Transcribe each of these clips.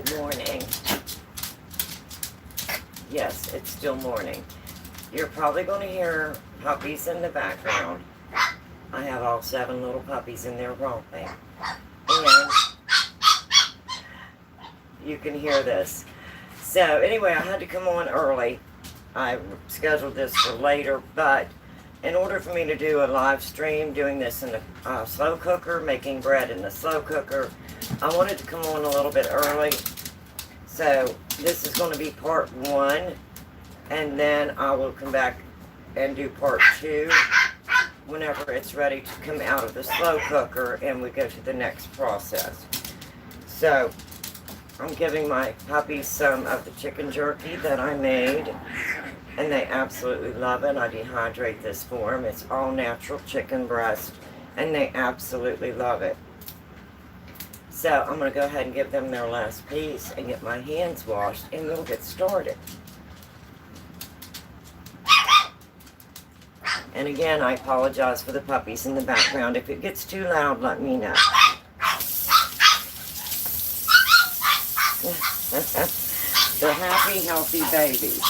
Good morning. Yes, it's still morning. You're probably going to hear puppies in the background. I have all 7 little puppies in there romping. And you can hear this. So anyway, I had to come on early. I scheduled this for later, but in order for me to do a live stream, doing this in the slow cooker, making bread in the slow cooker, I wanted to come on a little bit early. So this is going to be part 1, and then I will come back and do part 2 whenever it's ready to come out of the slow cooker and we go to the next process. So I'm giving my puppies some of the chicken jerky that I made, and they absolutely love it. I dehydrate this for them. It's all natural chicken breast, and they absolutely love it. So I'm going to go ahead and give them their last piece and get my hands washed, and we'll get started. And again, I apologize for the puppies in the background. If it gets too loud, let me know. They're happy, healthy babies.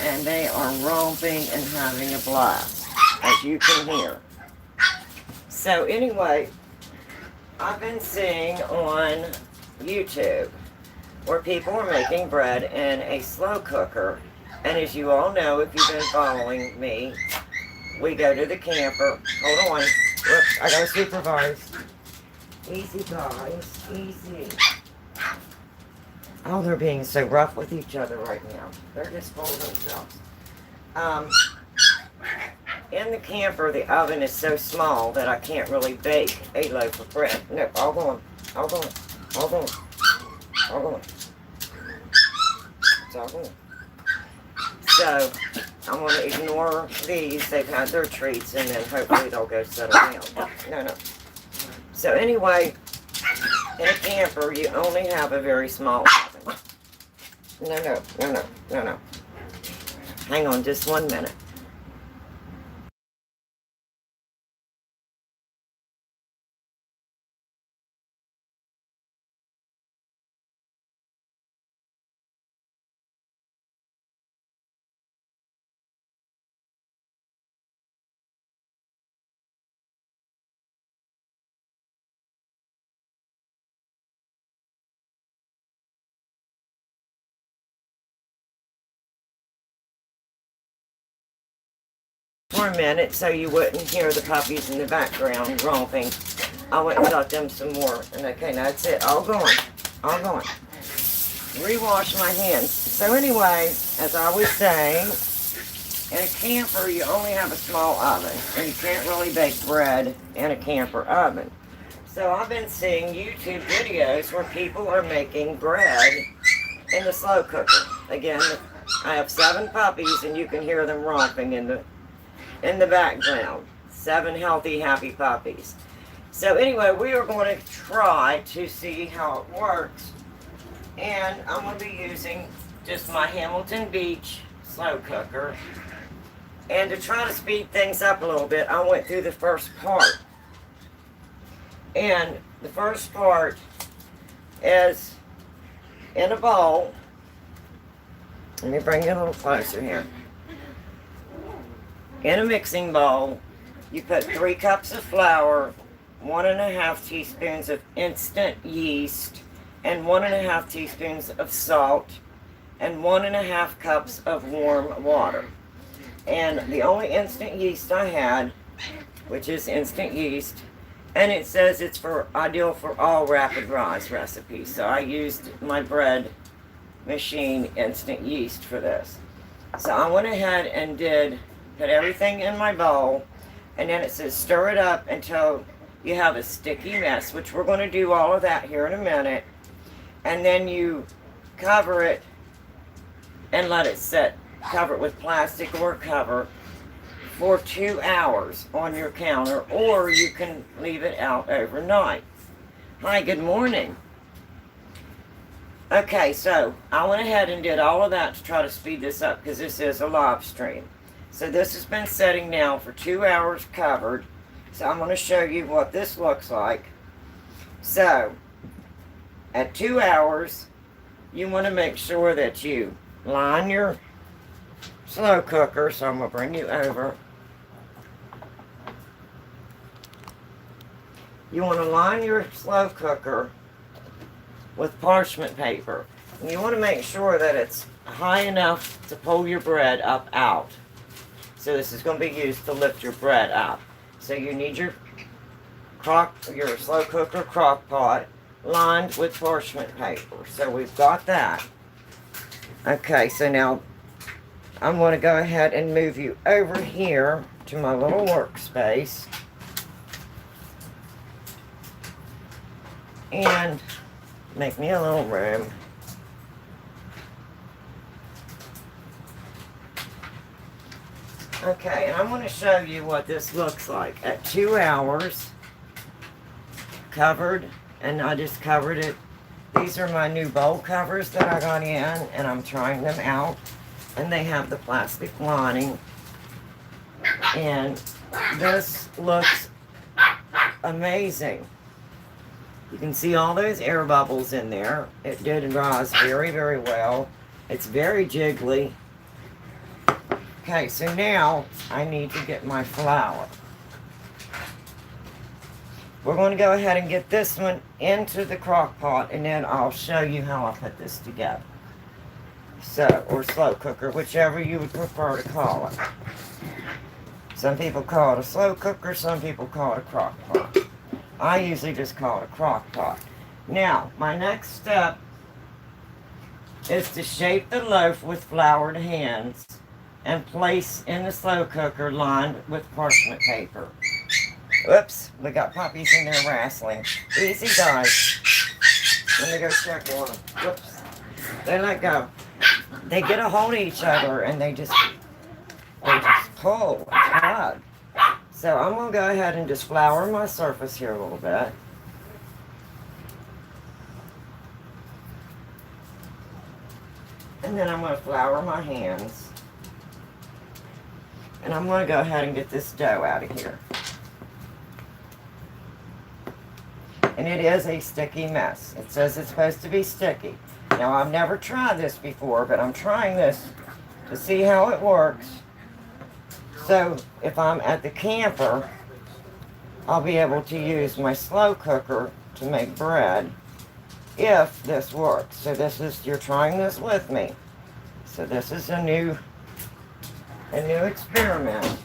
And they are romping and having a blast, as you can hear. So anyway, I've been seeing on YouTube where people are making bread in a slow cooker. And as you all know, if you've been following me, we go to the camper. Hold on. Whoops, I gotta supervise. Easy, guys. Easy. Oh, they're being so rough with each other right now. They're just full of themselves. In the camper, the oven is so small that I can't really bake a loaf of bread. No, all going. All going. All going. All going. It's all going. So, I'm going to ignore these. They've had their treats, and then hopefully they'll go settle down. No. So anyway, in a camper, you only have a very small oven. No. Hang on just 1 minute. For a minute so you wouldn't hear the puppies in the background romping. I went and got them some more. And okay, now that's it. All going. Rewash my hands. So anyway, as I was saying, in a camper you only have a small oven. And you can't really bake bread in a camper oven. So I've been seeing YouTube videos where people are making bread in the slow cooker. Again, I have 7 puppies and you can hear them romping in the background. 7 healthy, happy puppies. So anyway, we are going to try to see how it works. And I'm going to be using just my Hamilton Beach slow cooker. And to try to speed things up a little bit, I went through the first part. And the first part is in a bowl. Let me bring it a little closer here. In a mixing bowl, you put 3 cups of flour, 1½ teaspoons of instant yeast, and 1½ teaspoons of salt, and 1½ cups of warm water. And the only instant yeast I had, which is instant yeast, and it says it's ideal for all rapid rise recipes. So I used my bread machine instant yeast for this. So I went ahead and put everything in my bowl, and then it says stir it up until you have a sticky mess, which we're going to do all of that here in a minute. And then you cover it and let it sit. Cover it with plastic or cover for 2 hours on your counter, or you can leave it out overnight. Hi, good morning. Okay, so I went ahead and did all of that to try to speed this up because this is a live stream. So this has been sitting now for 2 hours covered. So I'm going to show you what this looks like. So at 2 hours, you want to make sure that you line your slow cooker. So I'm going to bring you over. You want to line your slow cooker with parchment paper. And you want to make sure that it's high enough to pull your bread up out. So this is going to be used to lift your bread up. So you need your slow cooker crock pot lined with parchment paper. So we've got that. Okay, so now I'm going to go ahead and move you over here to my little workspace. And make me a little room. Okay, and I'm going to show you what this looks like at 2 hours. Covered, and I just covered it. These are my new bowl covers that I got in, and I'm trying them out. And they have the plastic lining. And this looks amazing. You can see all those air bubbles in there. It did rise very, very well. It's very jiggly. Okay, so now I need to get my flour. We're going to go ahead and get this one into the crock pot, and then I'll show you how I put this together. So, or slow cooker, whichever you would prefer to call it. Some people call it a slow cooker, some people call it a crock pot. I usually just call it a crock pot. Now, my next step is to shape the loaf with floured hands and place in the slow cooker lined with parchment paper. Oops, we got puppies in there wrestling. Easy, guys. Let me go check on them. Whoops. They let go. They get a hold of each other and they just pull and tug. So I'm going to go ahead and just flour my surface here a little bit. And then I'm going to flour my hands. And I'm going to go ahead and get this dough out of here. And it is a sticky mess. It says it's supposed to be sticky. Now, I've never tried this before, but I'm trying this to see how it works. So, if I'm at the camper, I'll be able to use my slow cooker to make bread if this works. So you're trying this with me. So this is a new experiment.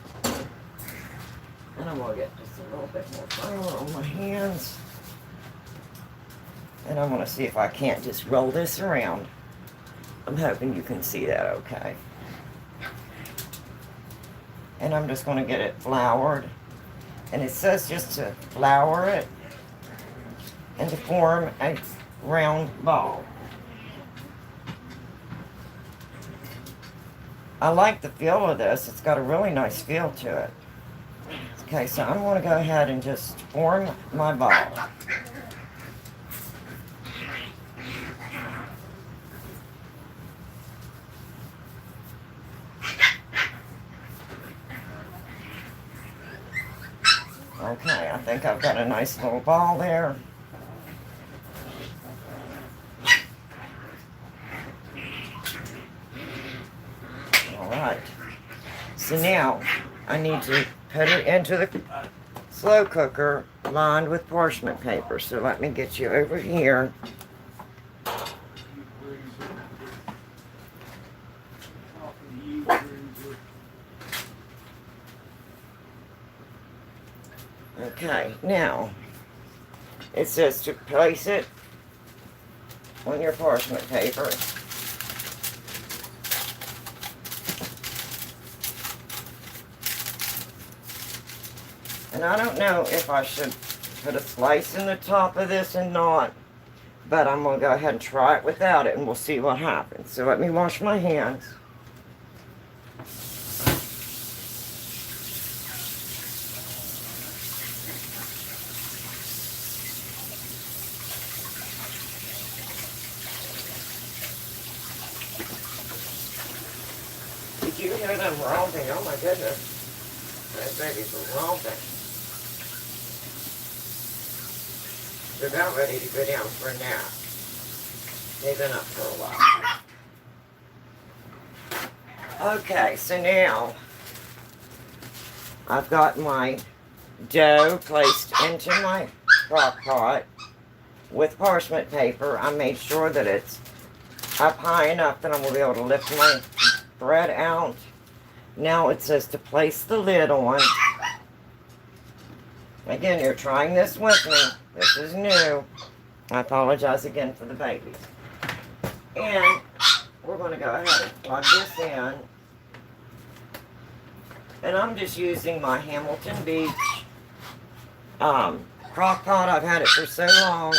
And I'm going to get just a little bit more flour on my hands. And I'm going to see if I can't just roll this around. I'm hoping you can see that okay. And I'm just going to get it floured. And it says just to flour it and to form a round ball. I like the feel of this. It's got a really nice feel to it. Okay, so I'm going to go ahead and just form my ball. Okay, I think I've got a nice little ball there. All right. So now I need to put it into the slow cooker lined with parchment paper. So let me get you over here. Okay, now it says to place it on your parchment paper. And I don't know if I should put a slice in the top of this or not, but I'm going to go ahead and try it without it and we'll see what happens. So let me wash my hands. Did you hear them romping? Oh my goodness. Those babies are romping. They're about ready to go down for a nap. They've been up for a while. Okay, so now I've got my dough placed into my crock pot with parchment paper. I made sure that it's up high enough that I'm going to be able to lift my bread out. Now it says to place the lid on. Again, you're trying this with me. This is new. I apologize again for the babies. And we're going to go ahead and plug this in. And I'm just using my Hamilton Beach crock pot. I've had it for so long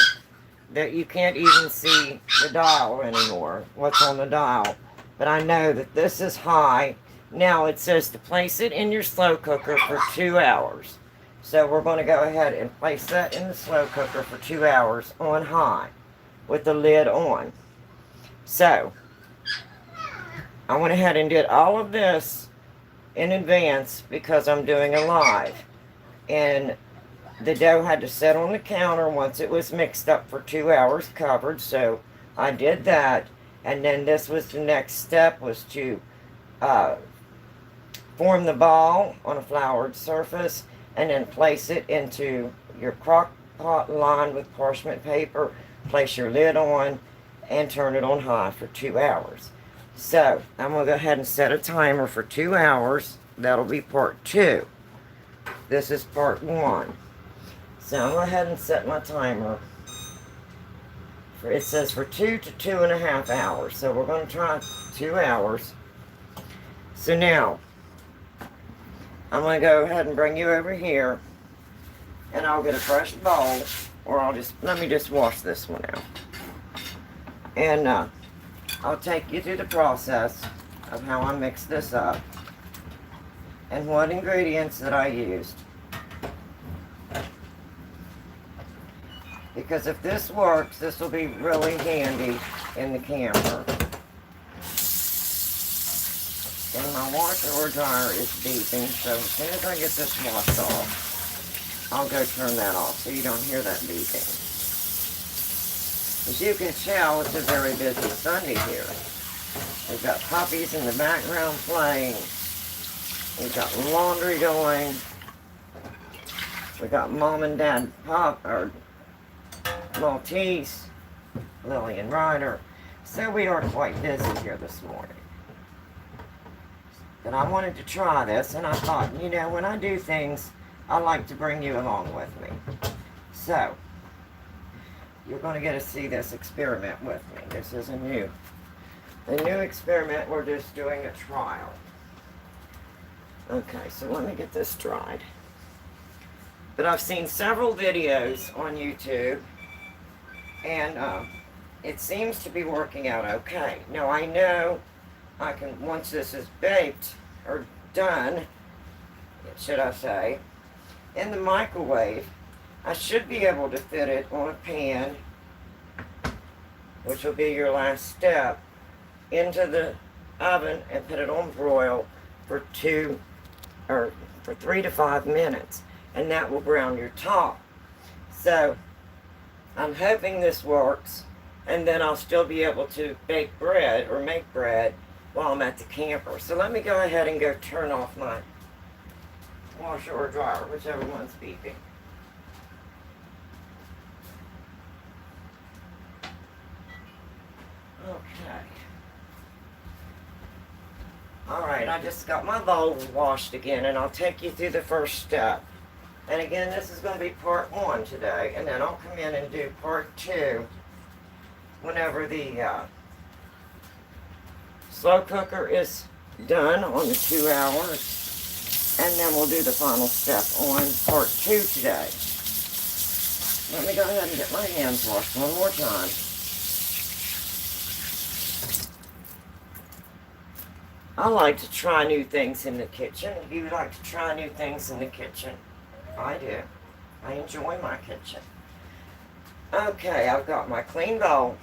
that you can't even see the dial anymore, what's on the dial. But I know that this is high. Now it says to place it in your slow cooker for 2 hours. So we're going to go ahead and place that in the slow cooker for 2 hours on high with the lid on. So I went ahead and did all of this in advance because I'm doing a live. And the dough had to set on the counter once it was mixed up for 2 hours covered. So I did that. And then this was the next step, was to form the ball on a floured surface and then place it into your crock pot lined with parchment paper. Place your lid on and turn it on high for 2 hours. So I'm going to go ahead and set a timer for 2 hours. That'll be part 2. This is part 1. So I'm going to go ahead and set my timer. It says for 2 to 2.5 hours. So we're going to try 2 hours. So now, I'm going to go ahead and bring you over here. And I'll get a fresh bowl. Or let me just wash this one out. And I'll take you through the process of how I mix this up. And what ingredients that I used. Because if this works, this will be really handy in the camper. And my washer or dryer is beeping, so as soon as I get this washed off, I'll go turn that off so you don't hear that beeping. As you can tell, it's a very busy Sunday here. We've got puppies in the background playing. We've got laundry going. We've got mom and dad Maltese, Lily and Ryder. So we are quite busy here this morning. But I wanted to try this, and I thought, you know, when I do things, I like to bring you along with me. So, you're going to get to see this experiment with me. This is a new experiment. We're just doing a trial. Okay, so let me get this dried. But I've seen several videos on YouTube, and it seems to be working out okay. Now I know I can, once this is baked, or done, should I say, in the microwave, I should be able to fit it on a pan, which will be your last step, into the oven and put it on broil for 3 to 5 minutes, and that will brown your top. So I'm hoping this works, and then I'll still be able to bake bread or make bread while I'm at the camper. So let me go ahead and go turn off my washer or dryer, whichever one's beeping. Okay. Alright, I just got my bowl washed again, and I'll take you through the first step. And again, this is going to be part 1 today, and then I'll come in and do part 2 whenever the slow cooker is done on the 2 hours, and then we'll do the final step on part 2 today. Let me go ahead and get my hands washed one more time. I like to try new things in the kitchen. Do you like to try new things in the kitchen? I do. I enjoy my kitchen. Okay, I've got my clean bowl.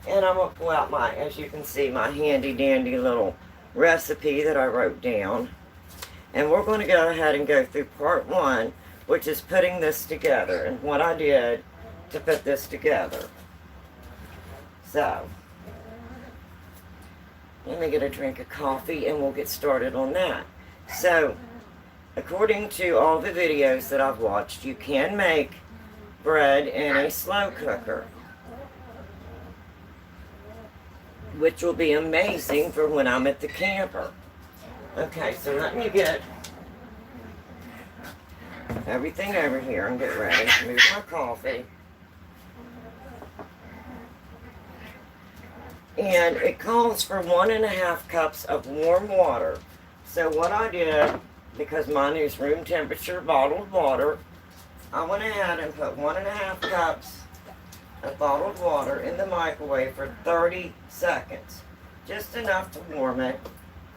And I'm going to pull out as you can see, my handy dandy little recipe that I wrote down. And we're going to go ahead and go through part one, which is putting this together and what I did to put this together. So, let me get a drink of coffee and we'll get started on that. So, according to all the videos that I've watched, you can make bread in a slow cooker, which will be amazing for when I'm at the camper. Okay, so let me get everything over here and get ready. Move my coffee. And it calls for 1.5 cups of warm water. So what I did, because mine is room temperature bottled water, I went ahead and put 1.5 cups of bottled water in the microwave for 30 seconds. Just enough to warm it.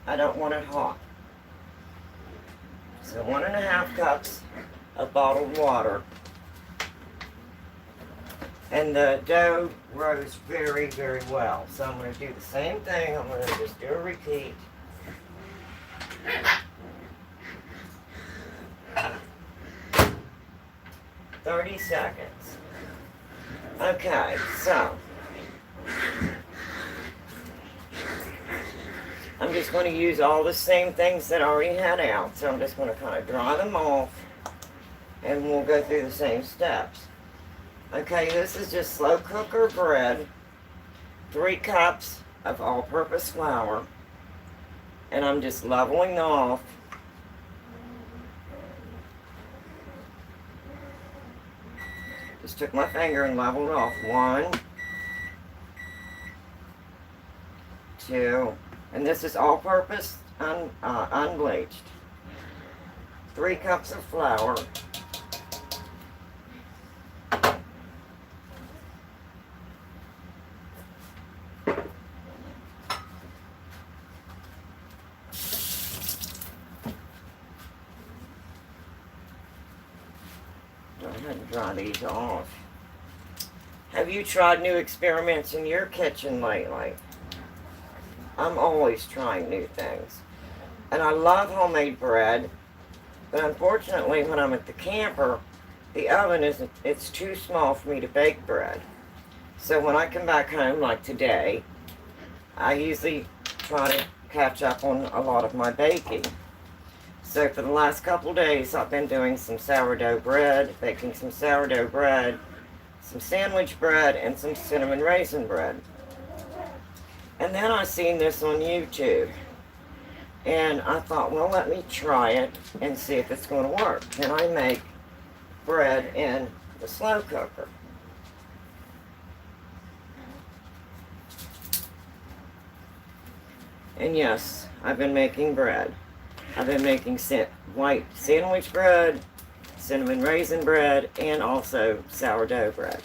I don't want it hot. So 1.5 cups of bottled water. And the dough rose very, very well. So I'm going to do the same thing. I'm going to just do a repeat. "30 seconds. Okay, so I'm just going to use all the same things that I already had out. So I'm just going to kind of dry them off and we'll go through the same steps. Okay, this is just slow cooker bread, 3 cups of all-purpose flour, and I'm just leveling off. Just took my finger and leveled off. 1, 2, and this is all-purpose unbleached. 3 cups of flour. Go ahead and dry these off. Have you tried new experiments in your kitchen lately? I'm always trying new things. And I love homemade bread, but unfortunately when I'm at the camper, the oven it's too small for me to bake bread. So when I come back home like today, I usually try to catch up on a lot of my baking. So for the last couple days, I've been doing some sourdough bread, baking some sourdough bread, some sandwich bread, and some cinnamon raisin bread. And then I seen this on YouTube. And I thought, well, let me try it and see if it's going to work. Can I make bread in the slow cooker? And yes, I've been making bread. I've been making white sandwich bread, cinnamon raisin bread, and also sourdough bread.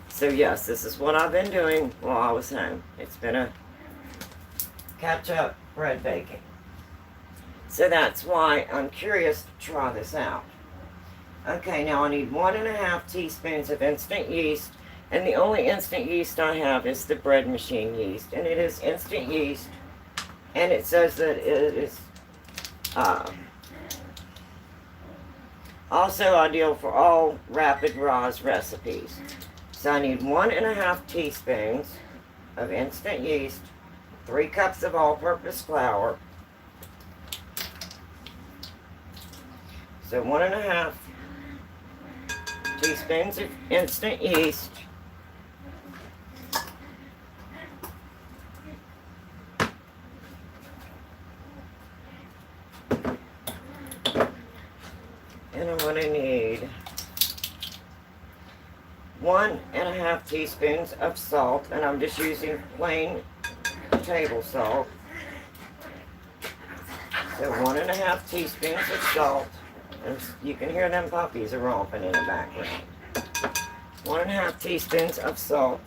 So yes, this is what I've been doing while I was home. It's been a catch-up bread baking. So that's why I'm curious to try this out. Okay, now I need 1.5 teaspoons of instant yeast, and the only instant yeast I have is the bread machine yeast, and it is instant yeast, and it says that it is also ideal for all rapid rise recipes. So I need 1.5 teaspoons of instant yeast, 3 cups of all-purpose flour. So 1.5 teaspoons of instant yeast. And I'm going to need 1.5 teaspoons of salt, and I'm just using plain table salt. So 1.5 teaspoons of salt, and you can hear them puppies are romping in the background. 1.5 teaspoons of salt.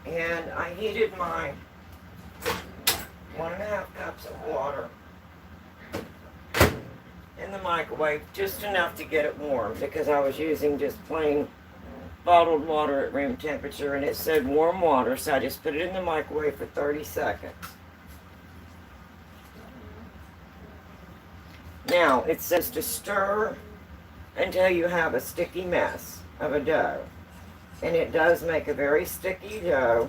And I heated my 1.5 cups of water in the microwave, just enough to get it warm, because I was using just plain bottled water at room temperature, and it said warm water, so I just put it in the microwave for 30 seconds. Now, it says to stir until you have a sticky mess of a dough. And it does make a very sticky dough.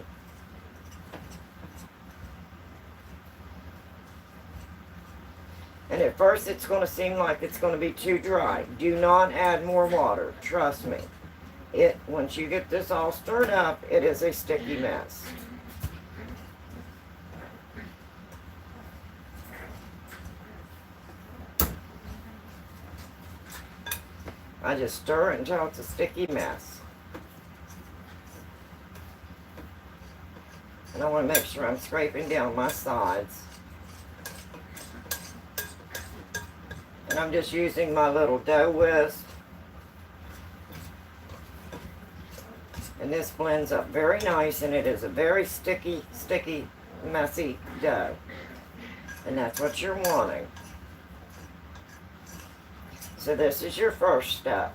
And at first it's going to seem like it's going to be too dry. Do not add more water. Trust me. Once you get this all stirred up, it is a sticky mess. I just stir it until it's a sticky mess. And I want to make sure I'm scraping down my sides. And I'm just using my little dough whisk. And this blends up very nice, and it is a very sticky, messy dough. And that's what you're wanting. So this is your first step.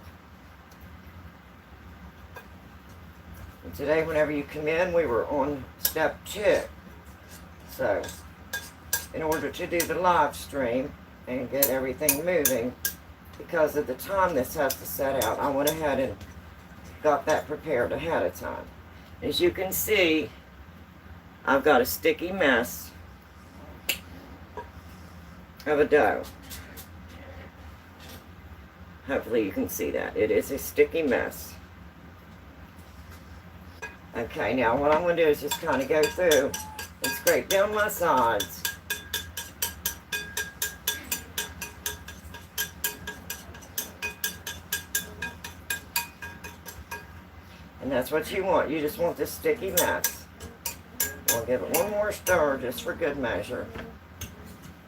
And today, whenever you come in, we were on step 2. So, in order to do the live stream and get everything moving, because of the time this has to set out, I went ahead and got that prepared ahead of time. As you can see, I've got a sticky mess of a dough. Hopefully you can see that. It is a sticky mess. Okay, now what I'm going to do is just kind of go through and scrape down my sides. And that's what you want. You just want this sticky mess. I'll give it one more stir just for good measure,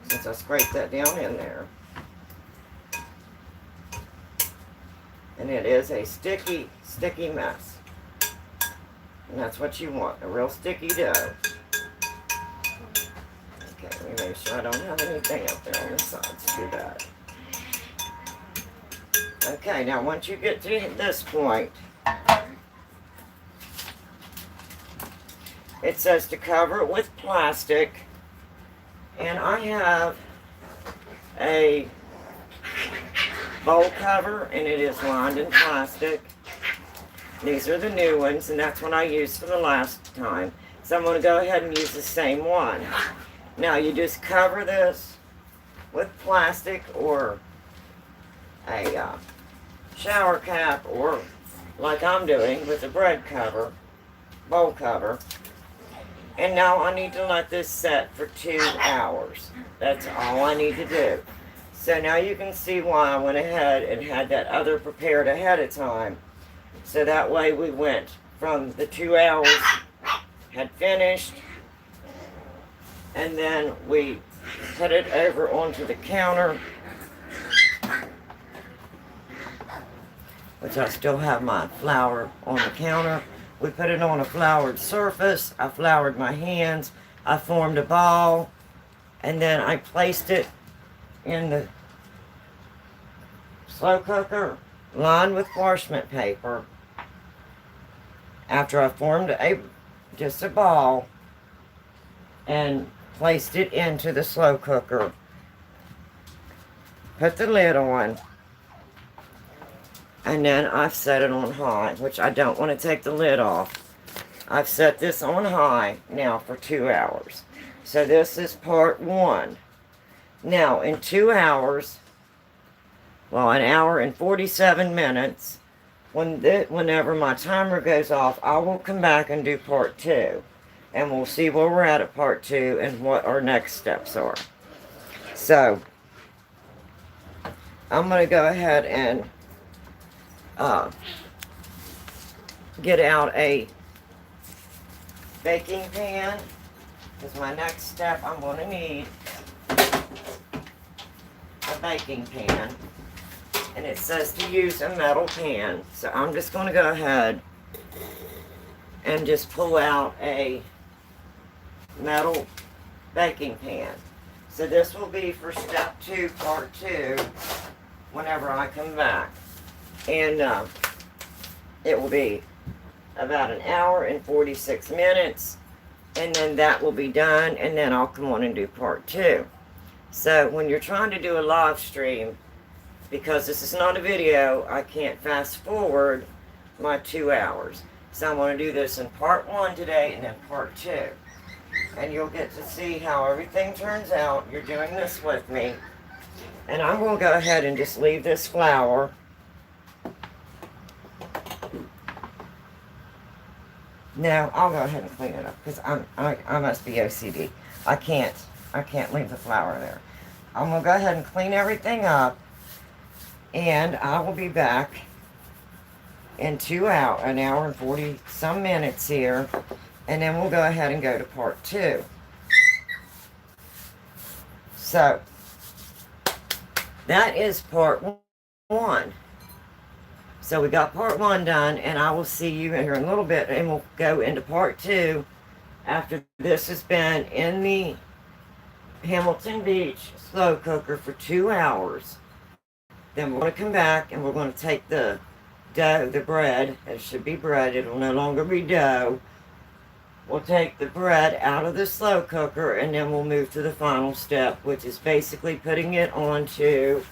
since I scraped that down in there. And it is a sticky mess. And that's what you want, a real sticky dough. Okay, let me make sure I don't have anything up there on the sides too bad. Okay, now once you get to this point, it says to cover it with plastic. And I have a bowl cover, and it is lined in plastic. These are the new ones, and that's what I used for the last time. So I'm going to go ahead and use the same one. Now you just cover this with plastic or a shower cap, or like I'm doing with a bread cover, bowl cover. And now I need to let this set for 2 hours. That's all I need to do. So now you can see why I went ahead and had that other prepared ahead of time. So that way we went from the 2 hours, had finished, and then we put it over onto the counter, which I still have my flour on the counter. We put it on a floured surface. I floured my hands. I formed a ball, and then I placed it in the slow cooker, lined with parchment paper. After I formed just a ball and placed it into the slow cooker, put the lid on, and then I've set it on high, which I don't want to take the lid off. I've set this on high now for 2 hours. So this is part 1. Now in 2 hours, well, 1 hour and 47 minutes, whenever my timer goes off, I will come back and do part 2. And we'll see where we're at part 2 and what our next steps are. So, I'm going to go ahead and get out a baking pan, because my next step I'm going to need a baking pan. And it says to use a metal pan. So I'm just going to go ahead and just pull out a metal baking pan. So this will be for step 2, part 2, whenever I come back. And it will be about 1 hour and 46 minutes. And then that will be done. And then I'll come on and do part 2. So when you're trying to do a live stream, because this is not a video, I can't fast forward my 2 hours. So I'm going to do this in part 1 today and then part 2. And you'll get to see how everything turns out. You're doing this with me. And I'm going to go ahead and just leave this flour. No, I'll go ahead and clean it up because I must be OCD. I can't leave the flour there. I'm going to go ahead and clean everything up. And I will be back in 2 hours, an hour and 40 some minutes here. And then we'll go ahead and go to part 2. So, that is part 1. So we got part 1 done, and I will see you here in a little bit, and we'll go into part 2 after this has been in the Hamilton Beach slow cooker for 2 hours. Then we're going to come back, and we're going to take the dough, the bread. It should be bread. It will no longer be dough. We'll take the bread out of the slow cooker, and then we'll move to the final step, which is basically putting it onto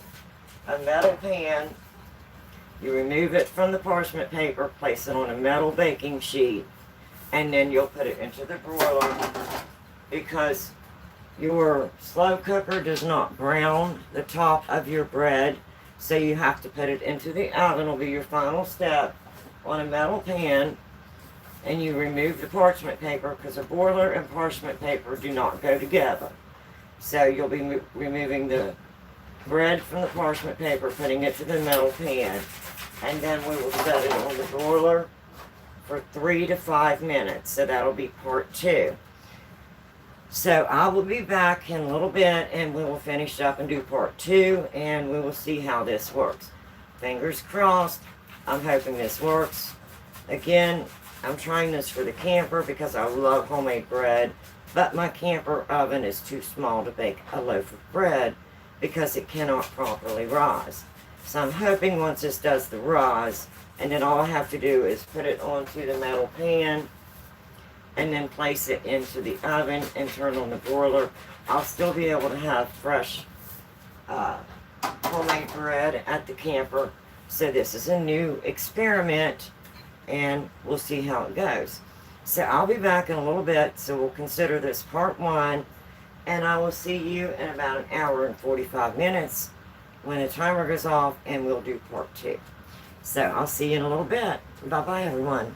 a metal pan. You remove it from the parchment paper, place it on a metal baking sheet, and then you'll put it into the broiler, because your slow cooker does not brown the top of your bread, so you have to put it into the oven. Will be your final step on a metal pan. And you remove the parchment paper, because a broiler and parchment paper do not go together. So you'll be removing the bread from the parchment paper, putting it to the metal pan, and then we will set it on the broiler for 3 to 5 minutes. So that'll be part 2. So I will be back in a little bit, and we will finish up and do part 2, and we will see how this works. Fingers crossed. I'm hoping this works. Again, I'm trying this for the camper because I love homemade bread, but my camper oven is too small to bake a loaf of bread because it cannot properly rise. So I'm hoping once this does the rise, and then all I have to do is put it onto the metal pan and then place it into the oven and turn on the broiler, I'll still be able to have fresh homemade bread at the camper. So this is a new experiment, and we'll see how it goes. So I'll be back in a little bit, so we'll consider this part 1, and I will see you in about an hour and 45 minutes when the timer goes off, and we'll do part 2. So I'll see you in a little bit. Bye-bye, everyone.